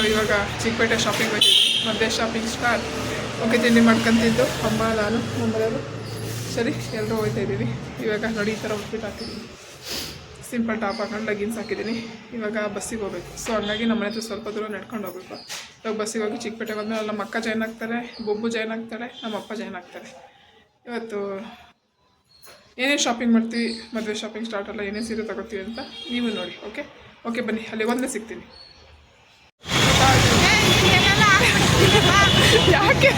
ಇವಾಗ ಚಿಕ್ಕಪೇಟೆ ಶಾಪಿಂಗ್ ಹೋಗ್ತಿದ್ವಿ. ಮಧ್ಯೆ ಶಾಪಿಂಗ್ ಸ್ಟಾರ್ಟ್. ಓಕೆ, ತಿಂಡಿ ಮಾಡ್ಕೊಂತಿದ್ದು ಅಮ್ಮ ನಾನು ನಮ್ಮನೆಯವರು. ಸರಿ, ಎಲ್ಲರೂ ಹೋಗ್ತಾ ಇದ್ದೀವಿ. ಇವಾಗ ನೋಡಿ ಈ ಥರ ಔಟ್ಫಿಟ್ ಹಾಕಿದ್ದೀನಿ. ಸಿಂಪಲ್ ಟಾಪ್ ಹಾಕೊಂಡು ಲಗಿನ್ಸ್ ಹಾಕಿದ್ದೀನಿ. ಇವಾಗ ಬಸ್ಸಿಗೆ ಹೋಗ್ಬೇಕು. ಸೊ ಹಂಗಾಗಿ ನಮ್ಮ ಮನೆ ಹತ್ರ ಸ್ವಲ್ಪ ದೂರ ನಡ್ಕೊಂಡು ಹೋಗ್ಬೇಕು. ಇವಾಗ ಬಸ್ಸಿಗೆ ಹೋಗಿ ಚಿಕ್ಕಪೇಟೆಗೆ ಬಂದಮೇಲೆ ನಮ್ಮ ಅಕ್ಕ ಜಾಯ್ನ್ ಆಗ್ತಾರೆ, ಬೊಬ್ಬು ಜಾಯ್ನ್ ಆಗ್ತಾರೆ, ನಮ್ಮ ಅಪ್ಪ ಜಾಯ್ನ್ ಆಗ್ತಾರೆ. ಇವತ್ತು ಏನೇನು ಶಾಪಿಂಗ್ ಮಾಡ್ತೀವಿ, ಮದುವೆ ಶಾಪಿಂಗ್ ಸ್ಟಾರ್ಟ್ ಅಲ್ಲ, ಏನೇನು ಸೀರೆ ತಗೋತೀವಿ ಅಂತ ನೀವು ನೋಡಿ. ಓಕೆ ಓಕೆ, ಬನ್ನಿ, ಅಲ್ಲಿ ಒಂದೇ ಸಿಗ್ತೀನಿ. ಯಾಕೆ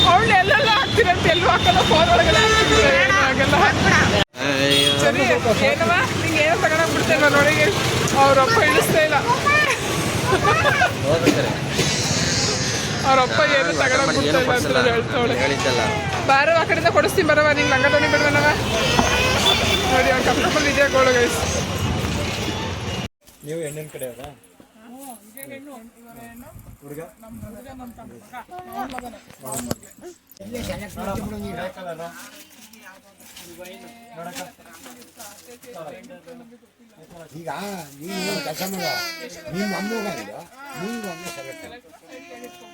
ಅವಳು ಎಲ್ಲೆಲ್ಲ ಹಾಕ್ತೀರಂತ ಎಲ್ಲೂ ಹಾಕಲ್ಲ, ಫೋನ್ ಒಳಗೆಲ್ಲ ಆಗಲ್ಲ. ಸರಿ, ಏನವ ನಿಂಗೆ ಏನೋ ತಗೊಂಡೋಗಿ ಬಿಡ್ತೇವೆ ನೋಡಿ. ಅವ್ರಪ್ಪ ಇಳಿಸ್ತಾ ಇಲ್ಲ, ಅವ್ರಪ್ಪ ಏನು ತಗೊಂಡೋಗಿ ಬಿಡ್ತಾ ಇಲ್ಲ ಅಂತ ಹೇಳ್ತಾವಳೆ. ಬಾರೋ ಆ ಕಡೆಯಿಂದ ಕೊಡಿಸ್ತೀನಿ, ಬರವ ನಿಂಗೆ ಲಂಗ ತೊಗೊಂಡು ಬಿಡ್ವನವ. ನೋಡಿ ಅವ್ನು ಕಂಫರ್ಟಬಲ್ ಇದೆಯಾ ಗೋಳು ಗೈಸ್. ನೀವು ಹೆಣ್ಣಿನ ಕಡೆ ಅವರಾ? ಹುಡುಗ ಈಗ ನೀನು ಕೆಲಸ ಮಾಡುವ, ನೀನು ಅಮ್ಮಗ ನೀನು ಅಮ್ಮ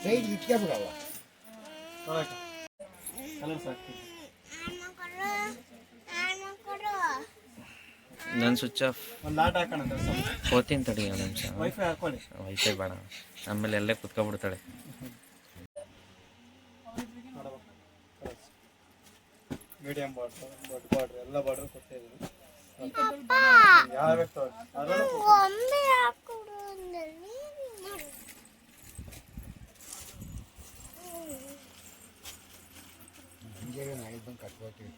ಸೈಡ್ ಇಟ್ಕೆ ಬಿಡವ. ನನ್ನ ಸ್ವಿಚ್ ಆಫ್ ಒಂದು ಲಾಟ್ ಹಾಕೋಣ. ಹೋಗ್ತೀನಿ ತಡಿ ಒಂದು ನಿಮಿಷ. ವೈಫೈ ಹಾಕೊಳ್ಳಿ. ವೈಫೈ ಬೇಡ, ಆಮೇಲೆ ಎಲ್ಲೇ ಕುತ್ಕೊಬಿಡ್ತಾಳೆ. ಮೀಡಿಯಂ ಬಾರ್ಡ್ರ್ ಎಲ್ಲ ಬಾರ್ಡ್ರ್ ಕೊಡ್ತಾ ಇದ್ದೀನಿ. ಯಾವ ನಾಳೆ ಬಂದು ಕಟ್ಕೋತೀವಿ.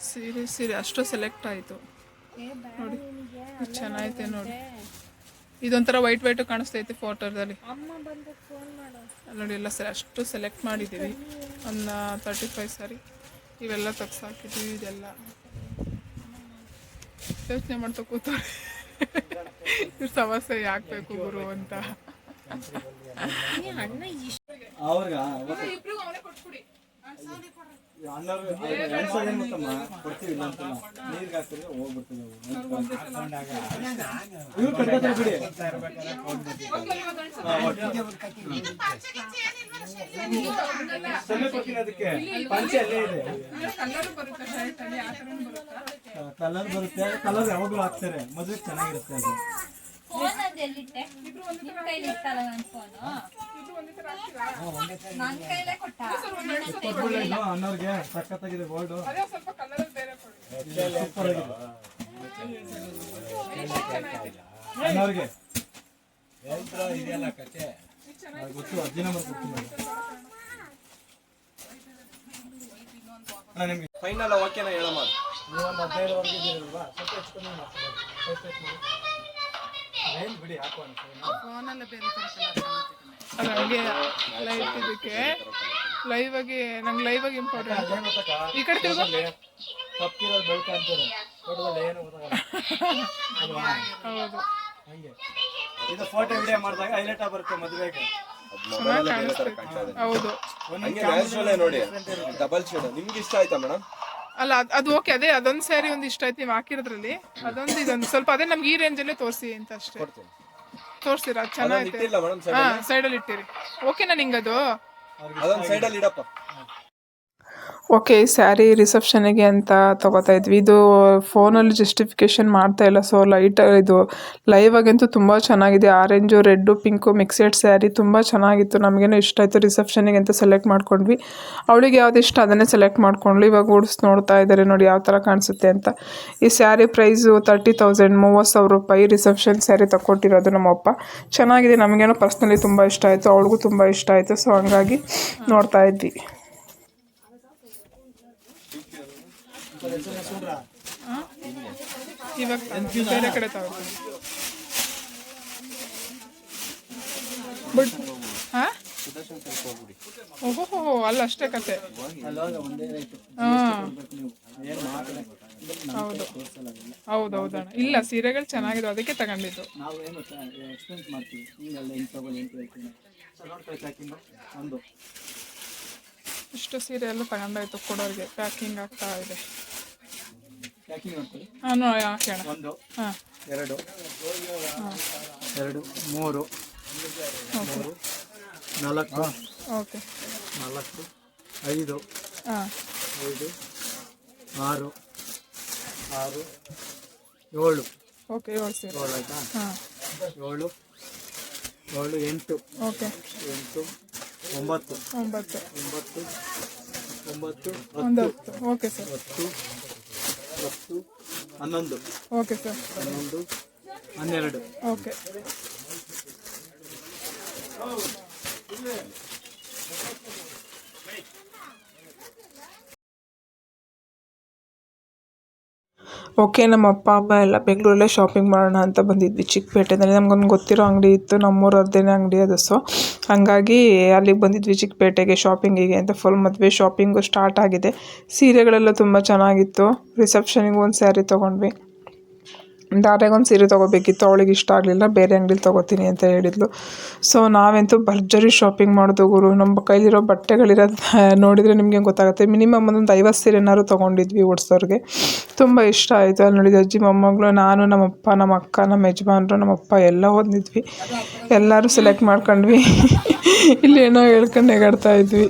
ಸೀರೆ ಸೀರೆ ಅಷ್ಟು ಸೆಲೆಕ್ಟ್ ಆಯಿತು ನೋಡಿ, ಚೆನ್ನಾಗೈತೆ ನೋಡಿ. ಇದೊಂಥರ ವೈಟ್ ವೈಟು ಕಾಣಿಸ್ತೈತೆ ಫೋಟೋದಲ್ಲಿ ನೋಡಿ. ಎಲ್ಲ ಸರಿ ಅಷ್ಟು ಸೆಲೆಕ್ಟ್ ಮಾಡಿದ್ದೀವಿ. ಒಂದು 35 ಸಾರಿ ಇವೆಲ್ಲ ತೆಗ್ಸಾಕಿದ್ದೀವಿ. ಇದೆಲ್ಲ ಯೋಚನೆ ಮಾಡ್ತಾ ಕೂತವ್ರೆ, ಇವ್ರ ಸಮಸ್ಯೆ ಯಾಕೆ ಬೇಕು ಗುರು ಅಂತ. ಕೊಡ್ತೀವಿ ಇಲ್ಲ ಅಂತ ನೀರ್ಗೆ ಹಾಕ್ತಿದ್ರೆ ಹೋಗ್ಬಿಡ್ತೀವಿ. ಅದಕ್ಕೆ ಪಂಚೆ ಅಲ್ಲೇ ಇದೆ. ಕಲರ್ ಬರುತ್ತೆ, ಕಲರ್ ಯಾವಾಗಲೂ ಹಾಕ್ತಾರೆ, ಮದುವೆ ಚೆನ್ನಾಗಿರುತ್ತೆ ಅದು. ಅನ್ನೋರ್ಗೆ ಸಖತ್ತಾಗಿದೆ ಗೋಲ್ಡ್. ಅನ್ನೋರ್ಗೆ ಗೊತ್ತು, ಅಜ್ಜಿ ನಂಬರ್ ಕೊಡ್ತೀನಿ. ನಿಮ್ಗೆ ಫೈನಲ್ ಓಕೆನಾ ಹೇಳಮ್ಮ? ನೀವೊಂದು 15ವರೆಗೆ ಇದ್ದೀರಲ್ವಾ, ಸ್ವಲ್ಪ ಹೆಚ್ಚು ಕಮ್ಮಿ ಮಾಡ್ತೀವಿ. ಬಿಡಿ ಹಾಕೋಣ ಫೋನೆಲ್ಲ ಬೇರೆ ಅಲ್ಲ, ಹಂಗೆ ಲೈಟ್ ಇದಕ್ಕೆ ಲೈವ್ ಆಗಿ ನಂಗೆ ಲೈವ್ ಆಗಿ ಇಂಪಾರ್ಟೆಂಟ್. ಈ ಕಡೆ ತಿರುಗು. ತಪ್ಪಿರೋದು ಬೆಳ್ಕ ಅಂತಾರೆ, ಫೋಟೋದಲ್ಲಿ ಏನು ಗೊತ್ತಾಗಲ್ಲ. ಹೌದು, ಹಂಗೆ ಇದು ಫೋಟೋ ವಿಡಿಯೋ ಮಾಡಿದಾಗ ಹೈಲೈಟ್ ಆಗಿ ಬರುತ್ತೆ ಮದುವೆಗೆ. ಹೌದು, ನೋಡಿ ಡಬಲ್ ಶೇಡ್. ನಿಮ್ಗೆ ಇಷ್ಟ ಆಯ್ತಾ ಮೇಡಮ್? ಅಲ್ಲ ಅದು ಓಕೆ, ಅದೇ ಅದೊಂದು ಸ್ಯಾರಿ ಒಂದು ಇಷ್ಟ ಆಯ್ತು ನೀವು ಹಾಕಿರೋದ್ರಲ್ಲಿ. ಅದೊಂದು ಇದೊಂದು ಸ್ವಲ್ಪ ಅದೇ ನಮ್ಗೆ ಈ ರೇಂಜಲ್ಲೇ ತೋರಿಸಿ ಅಂತ ಅಷ್ಟೇ. ತೋರಿಸಿರ ಚೆನ್ನಾಗೈತೆ. ಹಾ, ಸೈಡಲ್ಲಿ ಇಟ್ಟಿರಿ. ಓಕೆನಾ ನಿಂಗದು? ಅದೊಂದು ಸೈಡಲ್ಲಿ ಇಡಪ್ಪ. ಓಕೆ, ಸ್ಯಾರಿ ರಿಸೆಪ್ಷನಿಗೆ ಅಂತ ತೊಗೋತಾ ಇದ್ವಿ. ಇದು ಫೋನಲ್ಲಿ ಜಸ್ಟಿಫಿಕೇಷನ್ ಮಾಡ್ತಾ ಇಲ್ಲ. ಸೊ ಲೈಟ್ ಇದು ಲೈವ್ ಆಗಂತೂ ತುಂಬ ಚೆನ್ನಾಗಿದೆ. Orange, red, pink mixed sari ತುಂಬ ಚೆನ್ನಾಗಿತ್ತು. ನಮಗೇನೋ ಇಷ್ಟ ಆಯಿತು. ರಿಸೆಪ್ಷನಿಗೆ ಅಂತ ಸೆಲೆಕ್ಟ್ ಮಾಡ್ಕೊಂಡ್ವಿ. ಅವಳಿಗೆ ಯಾವ್ದು ಇಷ್ಟ ಅದನ್ನೇ ಸೆಲೆಕ್ಟ್ ಮಾಡ್ಕೊಂಡ್ವಿ. ಇವಾಗ ಉಡಿಸಿ ನೋಡ್ತಾ ಇದ್ದಾರೆ ನೋಡಿ ಯಾವ ಥರ ಕಾಣಿಸುತ್ತೆ ಅಂತ. ಈ ಸ್ಯಾರಿ ಪ್ರೈಸು 30,000, 30,000 ರೂಪಾಯಿ. ರಿಸೆಪ್ಷನ್ ಸ್ಯಾರಿ ತಗೊಟ್ಟಿರೋದು ನಮ್ಮಪ್ಪ. ಚೆನ್ನಾಗಿದೆ, ನಮಗೇನೋ ಪರ್ಸ್ನಲಿ ತುಂಬ ಇಷ್ಟ ಆಯಿತು, ಅವಳಿಗೂ ತುಂಬ ಇಷ್ಟ ಆಯಿತು. ಸೊ ಹಂಗಾಗಿ ನೋಡ್ತಾ ಇದ್ವಿ. ಇವಾಗ ಬೇರೆ ಕಡೆ ತಗೋತೀನಿ. ಬಟ್ ಹಾಂ, ಓಹೋ ಅಲ್ಲ ಅಷ್ಟೇ ಕತೆ. ಹಾಂ ಹೌದು ಹೌದೌದಣ್ಣ. ಇಲ್ಲ, ಸೀರೆಗಳು ಚೆನ್ನಾಗಿದೆ, ಅದಕ್ಕೆ ತಗೊಂಡಿದ್ದು. ಇಷ್ಟು ಸೀರೆ ಎಲ್ಲ ತಗೊಂಡಾಯ್ತು ಕೊಡೋರಿಗೆ ಪ್ಯಾಕಿಂಗ್ ಆಗ್ತಾ ಇದೆ. ಪ್ಯಾಕಿಂಗ್ ಮಾಡ್ಕೊಳ್ಳಿ. ಹಾಂ ಹಾಕೋಣ. 1 ಹಾಂ 2 2 3 4 ಓಕೆ 4 5 ಹಾಂ 5 6 6 7 ಓಕೆ 7 ಸೀರೆ. 7 ಆಯ್ತಾ? ಹಾಂ 7 7 8 ಓಕೆ 8 9 9 9 9 ಒಂದು 10 10 okay sir. 10 10 11 okay sir. 11 12 okay okay ನಮ್ಮ ಅಪ್ಪ ಅಮ್ಮ ಎಲ್ಲ ಬೆಂಗಳೂರಲ್ಲೇ ಶಾಪಿಂಗ್ ಮಾಡೋಣ ಅಂತ ಬಂದಿದ್ವಿ ಚಿಕ್ಕಪೇಟೆದಲ್ಲಿ. ನಮ್ಗೊಂದು ಗೊತ್ತಿರೋ ಅಂಗಡಿ ಇತ್ತು, ನಮ್ಮೂರವ್ರದ್ದೇನೆ ಅಂಗಡಿ ಅದು. ಸೊ ಹಾಗಾಗಿ ಅಲ್ಲಿಗೆ ಬಂದಿದ್ವಿ ಚಿಕ್ಕಪೇಟೆಗೆ ಶಾಪಿಂಗಿಗೆ ಅಂತ. ಫುಲ್ ಮದುವೆ ಶಾಪಿಂಗು ಸ್ಟಾರ್ಟ್ ಆಗಿದೆ. ಸೀರೆಗಳೆಲ್ಲ ತುಂಬ ಚೆನ್ನಾಗಿತ್ತು. ರಿಸೆಪ್ಷನಿಗೆ ಒಂದು ಸ್ಯಾರಿ ತೊಗೊಂಡ್ವಿ. ದಾರೆಗೊಂದು ಸೀರೆ ತೊಗೋಬೇಕಿತ್ತು, ಅವಳಿಗೆ ಇಷ್ಟ ಆಗಲಿಲ್ಲ, ಬೇರೆ ಅಂಗಡಿಲಿ ತೊಗೋತೀನಿ ಅಂತ ಹೇಳಿದ್ಲು. ಸೊ ನಾವಂತೂ ಭರ್ಜರಿ ಶಾಪಿಂಗ್ ಮಾಡೋದು ಗುರು. ನಮ್ಮ ಕೈಲಿರೋ ಬಟ್ಟೆಗಳಿರೋದು ನೋಡಿದರೆ ನಿಮಗೆ ಗೊತ್ತಾಗುತ್ತೆ. ಮಿನಿಮಮ್ ಒಂದೊಂದು 50 ಸೀರೆನಾದ್ರು ತೊಗೊಂಡಿದ್ವಿ ಉಡ್ಸೋರಿಗೆ. ತುಂಬ ಇಷ್ಟ ಆಯಿತು. ಅಲ್ಲಿ ನೋಡಿದ ಅಜ್ಜಿ ಮೊಮ್ಮಗಳು, ನಾನು, ನಮ್ಮಪ್ಪ, ನಮ್ಮ ಅಕ್ಕ, ನಮ್ಮ ಯಜಮಾನ್ರು, ನಮ್ಮಪ್ಪ ಎಲ್ಲ ಹೊಂದಿದ್ವಿ. ಎಲ್ಲರೂ ಸೆಲೆಕ್ಟ್ ಮಾಡ್ಕೊಂಡ್ವಿ. ಇಲ್ಲಿ ಏನೋ ಹೇಳ್ಕೊಂಡು ನೆಗಾಡ್ತಾ ಇದ್ವಿ.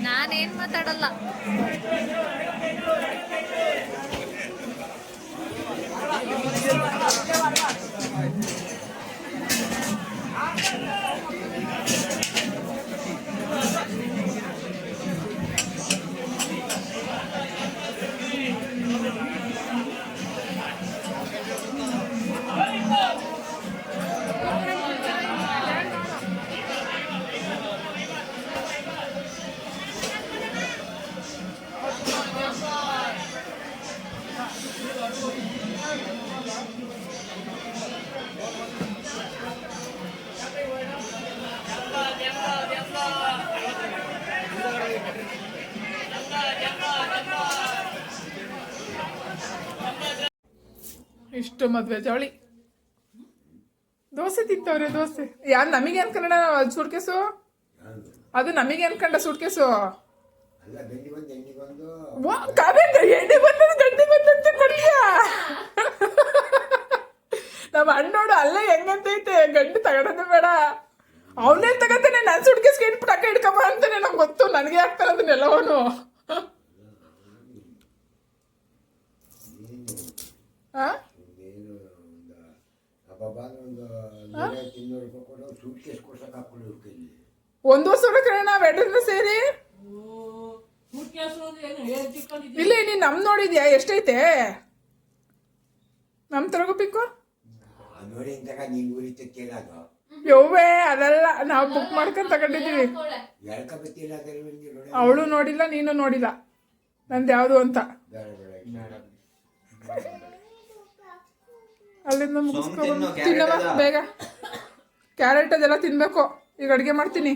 ನಾನೇನ್ ಮಾತಾಡಲ್ಲ. ಇಷ್ಟು ಮದುವೆ ಜವಳಿ ದೋಸೆ ತಿಂತವ್ರೆ. ದೋಸೆ ಯಾರು ನಮಗೆ ಅನ್ಕೊಂಡ ಸೂಟ್ಕೇಸು? ಅದು ನಮಗೆ ಅನ್ಕೊಂಡ ಸೂಟ್ಕೇಸು. ಎಣ್ಣೆ ಬಂದದ್ದು ಗಂಡಿ ಬಂದಂತೆ ಕೊಡ್ತೀಯ. ನಮ್ಮ ಅಣ್ಣೋಡು ಅಲ್ಲೇ ಹೆಂಗಂತೈತೆ, ಗಂಡು ತಗೊಳೋದು ಬೇಡ, ಅವನೇ ತಗತಾನೆ. ನಾನು ಸೂಟ್ಕೇಸ್ಗೆ ಇಟ್ಬಿಟ್ಟು ಅಕ್ಕ ಹಿಡ್ಕಮ್ಮ ಅಂತಾನೆ. ನಂಗೆ ಗೊತ್ತು, ನನಗೆ ಆಗ್ತಾರ ಅದನ್ನೆಲ್ಲವನು. ಹಾಂ $1,000 ಕಣ ನಾವೆರಡನ್ನ ಸೇರಿ. ಇಲ್ಲಿ ನೀನ್ ನಮ್ ನೋಡಿದ್ಯಾ ಎಷ್ಟೈತೆ? ನಮ್ ತರಗೋಬೇಕು ಯವ್ವೇ, ಅದೆಲ್ಲ ನಾವು ಬುಕ್ ಮಾಡ್ಕೊಂಡ್ ತಗೊಂಡಿದೀವಿ. ಅವಳು ನೋಡಿಲ್ಲ, ನೀನು ನೋಡಿಲ್ಲ ನಂದು ಯಾವುದು ಅಂತ. ಅಲ್ಲಿಂದ ಮುಗಿಸ್ಕೊ ತಿನ್ನವ ಬೇಗ. ಕ್ಯಾರೆಟ್ ಅದೆಲ್ಲ ತಿನ್ಬೇಕು. ಈಗ ಅಡುಗೆ ಮಾಡ್ತೀನಿ.